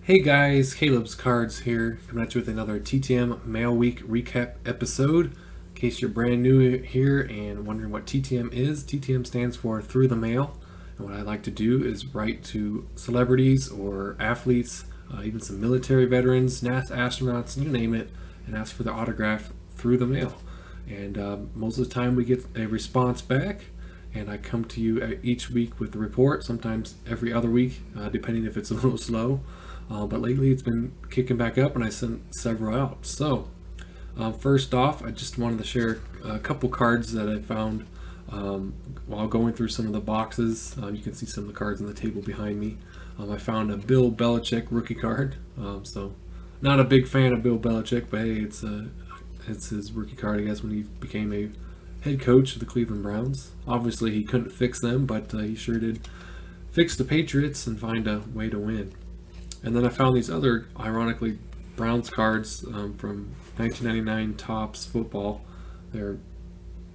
Hey guys, Caleb's Cards here, coming at you with another TTM Mail Week recap episode. In case you're brand new here and wondering what TTM is, TTM stands for Through the Mail. And what I like to do is write to celebrities or athletes, even some military veterans, NASA astronauts, you name it, and ask for their autograph through the mail. And most of the time we get a response back, and I come to you each week with the report, sometimes every other week, depending if it's a little slow. But lately it's been kicking back up, and I sent several out. So first off, I just wanted to share a couple cards that I found while going through some of the boxes. You can see some of the cards on the table behind me. I found a Bill Belichick rookie card. So not a big fan of Bill Belichick, but hey, it's his rookie card, I guess, when he became a head coach of the Cleveland Browns. Obviously he couldn't fix them, but he sure did fix the Patriots and find a way to win. And then I found these other, ironically, Browns cards from 1999 Topps Football. They're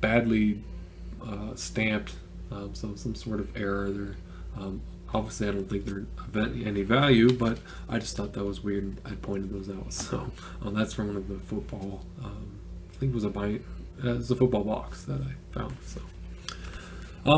badly stamped, so some sort of error. They're obviously, I don't think they're of any value, but I just thought that was weird, and I pointed those out. So that's from one of the football. I think it was a football box that I found. So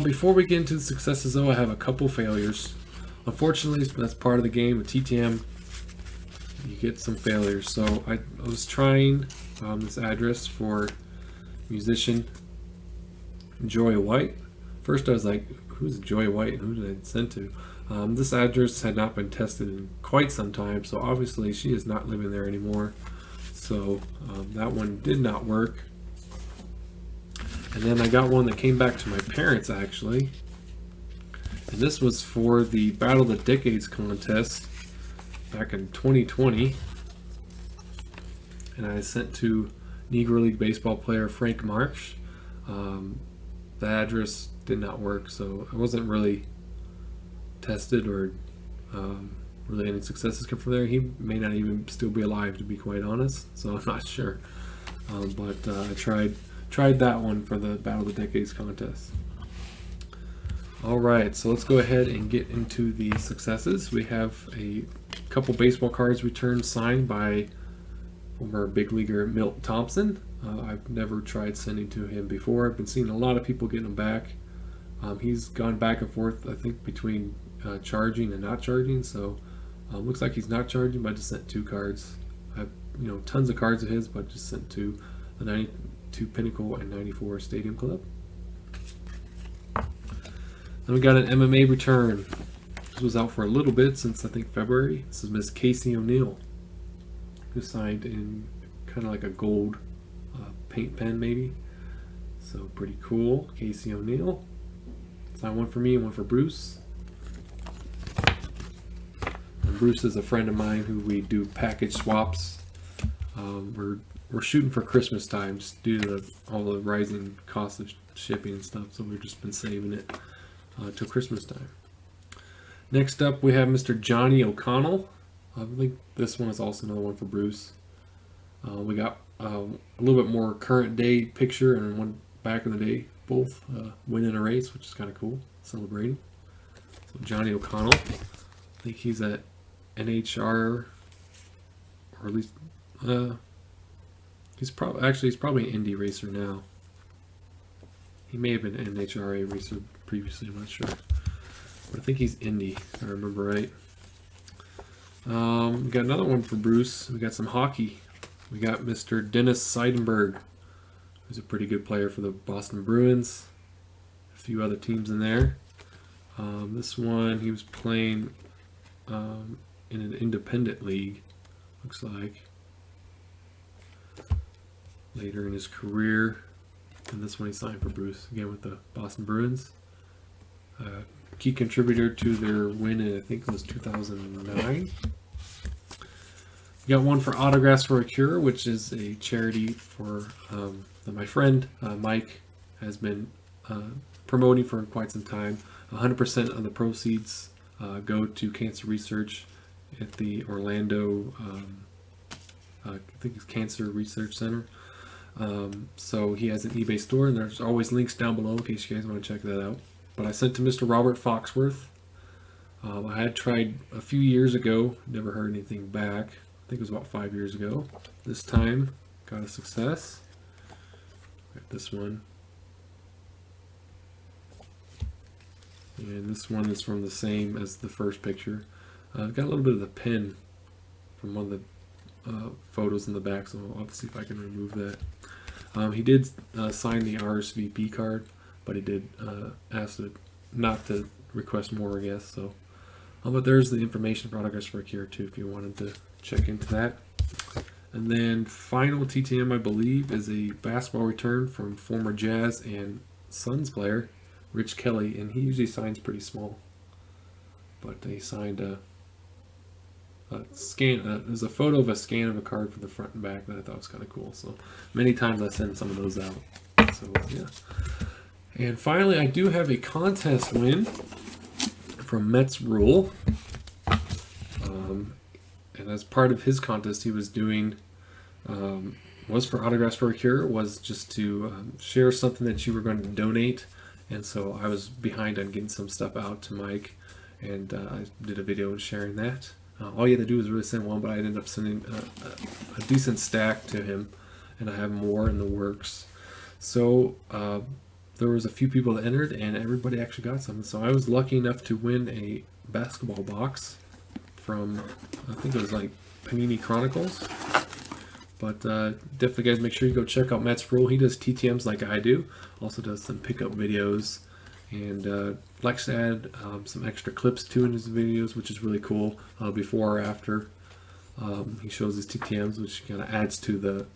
before we get into the successes, though, I have a couple failures. Unfortunately, that's part of the game with TTM. You get some failures. So I was trying this address for musician Joy White. First I was like, who's Joy White and who did I send to? This address had not been tested in quite some time, so obviously she is not living there anymore. So that one did not work. And then I got one that came back to my parents, actually. And this was for the Battle of the Decades contest back in 2020. And I sent to Negro League baseball player Frank Marsh. The address did not work, so I wasn't really tested or really any successes come from there. He may not even still be alive, to be quite honest, so I'm not sure. But I tried that one for the Battle of the Decades contest. Alright, so let's go ahead and get into the successes. We have a couple baseball cards returned signed by former big leaguer Milt Thompson. I've never tried sending to him before. I've been seeing a lot of people getting them back. He's gone back and forth, I think, between charging and not charging, so looks like he's not charging, but I just sent two cards. I have tons of cards of his, but just sent to the 92 Pinnacle and 94 Stadium Club. Then we got an MMA return. This was out for a little bit, since I think February. This is Miss Casey O'Neill, who signed in kind of like a gold paint pen, maybe. So pretty cool. Casey O'Neill. Signed one for me and one for Bruce. And Bruce is a friend of mine who we do package swaps. We're shooting for Christmas time, just due to all the rising costs of shipping and stuff. So we've just been saving it till Christmas time. Next up, we have Mr. Johnny O'Connell. I think this one is also another one for Bruce. We got a little bit more current day picture and one back in the day, both winning a race, which is kind of cool, celebrating. So Johnny O'Connell, I think he's at NHR, or at least he's probably an Indy racer now. He may have been an NHRA racer previously, I'm not sure. But I think he's Indy, if I remember right. We got another one for Bruce. We got some hockey. We got Mr. Dennis Seidenberg, who's a pretty good player for the Boston Bruins. A few other teams in there. This one, he was playing in an independent league, looks like, later in his career. And this one he signed for Bruce, again with the Boston Bruins. Key contributor to their win in, I think it was 2009. We got one for Autographs for a Cure, which is a charity for that my friend Mike has been promoting for quite some time. 100% of the proceeds go to cancer research at the Orlando, I think it's Cancer Research Center. So he has an eBay store, and there's always links down below in case you guys want to check that out. But I sent to Mr. Robert Foxworth. I had tried a few years ago, never heard anything back. I think it was about 5 years ago. This time, got a success. Got this one. And this one is from the same as the first picture. I've got a little bit of the pin from one of the photos in the back, so I'll have to see if I can remove that. He did sign the RSVP card, but he did ask not to request more, I guess. So, but there's the information for Autographs for a Cure too, if you wanted to check into that. And then final TTM, I believe, is a basketball return from former Jazz and Suns player Rich Kelly, and he usually signs pretty small, but he signed a scan. There's a photo of a scan of a card for the front and back that I thought was kind of cool. So many times I send some of those out. So yeah. And finally, I do have a contest win from Mets Rule. And as part of his contest, he was doing was for Autographs for a Cure, was just to share something that you were going to donate. And so I was behind on getting some stuff out to Mike, and I did a video and sharing that. All you had to do was really send one, but I ended up sending a decent stack to him, and I have more in the works. So there was a few people that entered, and everybody actually got something. So I was lucky enough to win a basketball box from, I think it was like Panini Chronicles. But definitely, guys, make sure you go check out Matt's Rule. He does TTMs like I do. Also does some pickup videos, and likes to add some extra clips too in his videos, which is really cool. Before or after, he shows his TTMs, which kind of adds to the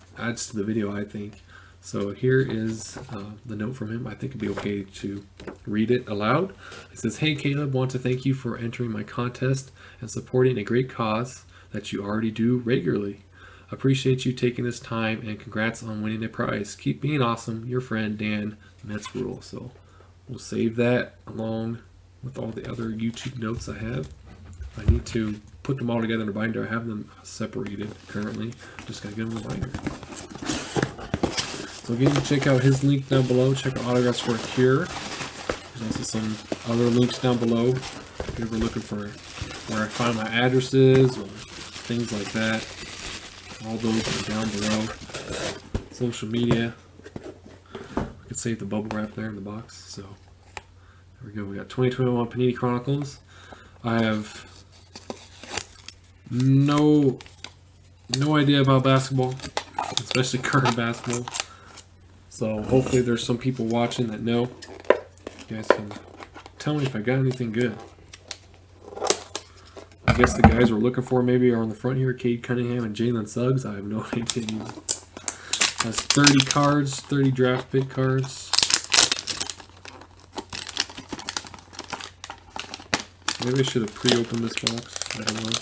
video, I think. So here is the note from him. I think it'd be okay to read it aloud. It says, "Hey Caleb, want to thank you for entering my contest and supporting a great cause that you already do regularly. Appreciate you taking this time, and congrats on winning a prize. Keep being awesome. Your friend Dan, Mets Rule." So we'll save that along with all the other YouTube notes I have. I need to put them all together in a binder. I have them separated currently. Just gotta give them a binder. So again, check out his link down below. Check out Autographs for a Cure. There's also some other links down below if you're ever looking for where I find my addresses or things like that. All those are down below. Social media. I could save the bubble wrap there in the box. So there we go. We got 2021 Panini Chronicles. I have no idea about basketball, especially current basketball. So hopefully there's some people watching that know. You guys can tell me if I got anything good. I guess the guys we're looking for maybe are on the front here. Cade Cunningham and Jalen Suggs. I have no idea. Has 30 cards, 30 draft pick cards. Maybe I should have pre-opened this box. I don't know.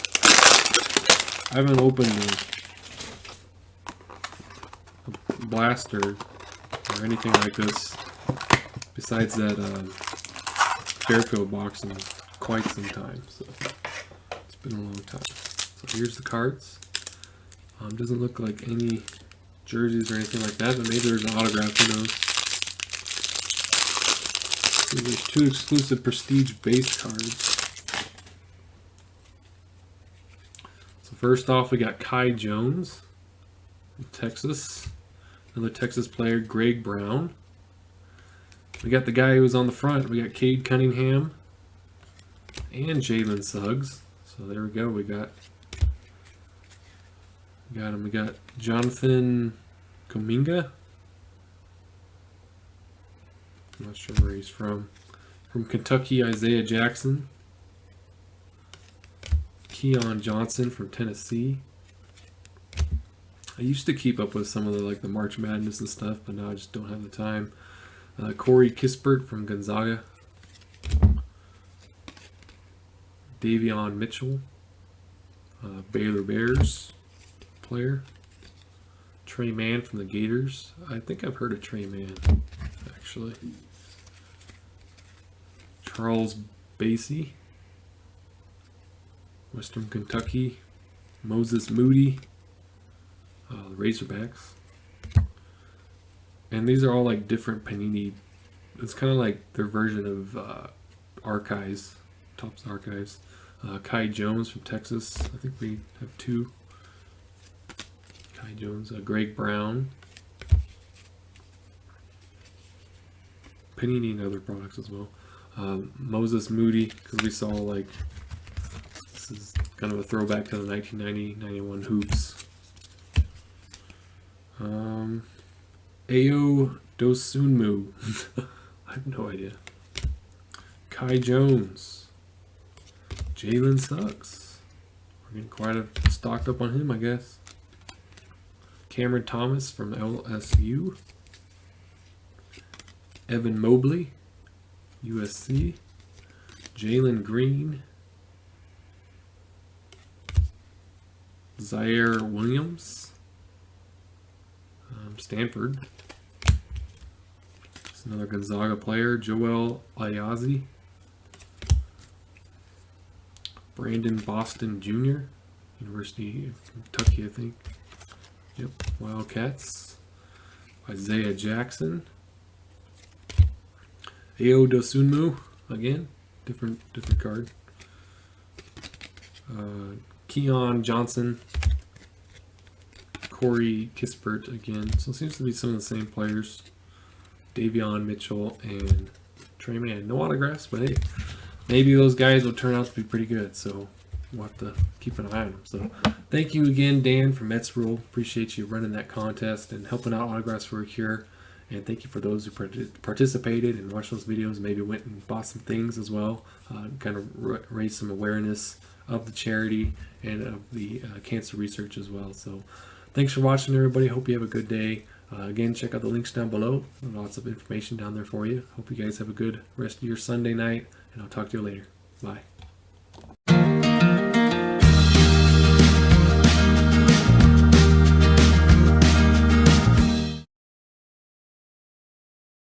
I haven't opened a blaster or anything like this besides that Fairfield box in quite some time. So it's been a long time. So here's the cards. Doesn't look like any jerseys or anything like that, but maybe there's an autograph, who knows. So there's 2 exclusive Prestige base cards. So first off, we got Kai Jones from Texas. Another Texas player, Greg Brown. We got the guy who was on the front. We got Cade Cunningham and Jalen Suggs. So there we go. We got him. We got Jonathan Kuminga. I'm not sure where he's from. From Kentucky, Isaiah Jackson. Keon Johnson from Tennessee. I used to keep up with some of the March Madness and stuff, but now I just don't have the time. Corey Kispert from Gonzaga. Davion Mitchell, Baylor Bears player. Trey Mann from the Gators. I think I've heard of Trey Mann, actually. Charles Bassey, Western Kentucky. Moses Moody, the Razorbacks. And these are all like different Panini. It's kind of like their version of Archives, Topps Archives. Kai Jones from Texas. I think we have 2. Kai Jones. Greg Brown. Panini and other products as well. Moses Moody, because we saw like this is kind of a throwback to the 1990-91 hoops. Ayo Dosunmu. I have no idea. Kai Jones. Jalen Suggs. We're getting quite stocked up on him, I guess. Cameron Thomas from LSU. Evan Mobley, USC. Jalen Green. Zaire Williams. Stanford. It's another Gonzaga player. Joel Ayazi. Brandon Boston Jr. University of Kentucky, I think. Yep. Wildcats. Isaiah Jackson. Ayo Dosunmu again. Different card. Keon Johnson. Corey Kispert again. So it seems to be some of the same players. Davion Mitchell and Trayman had no autographs, but hey, maybe those guys will turn out to be pretty good. So we'll have to keep an eye on them. So thank you again, Dan from Mets Rule. Appreciate you running that contest and helping out Autographs for a Cure. And thank you for those who participated and watched those videos, maybe went and bought some things as well. Kind of raise some awareness of the charity and of the cancer research as well. So thanks for watching, everybody. Hope you have a good day. Again, check out the links down below. Lots of information down there for you. Hope you guys have a good rest of your Sunday night, and I'll talk to you later. Bye.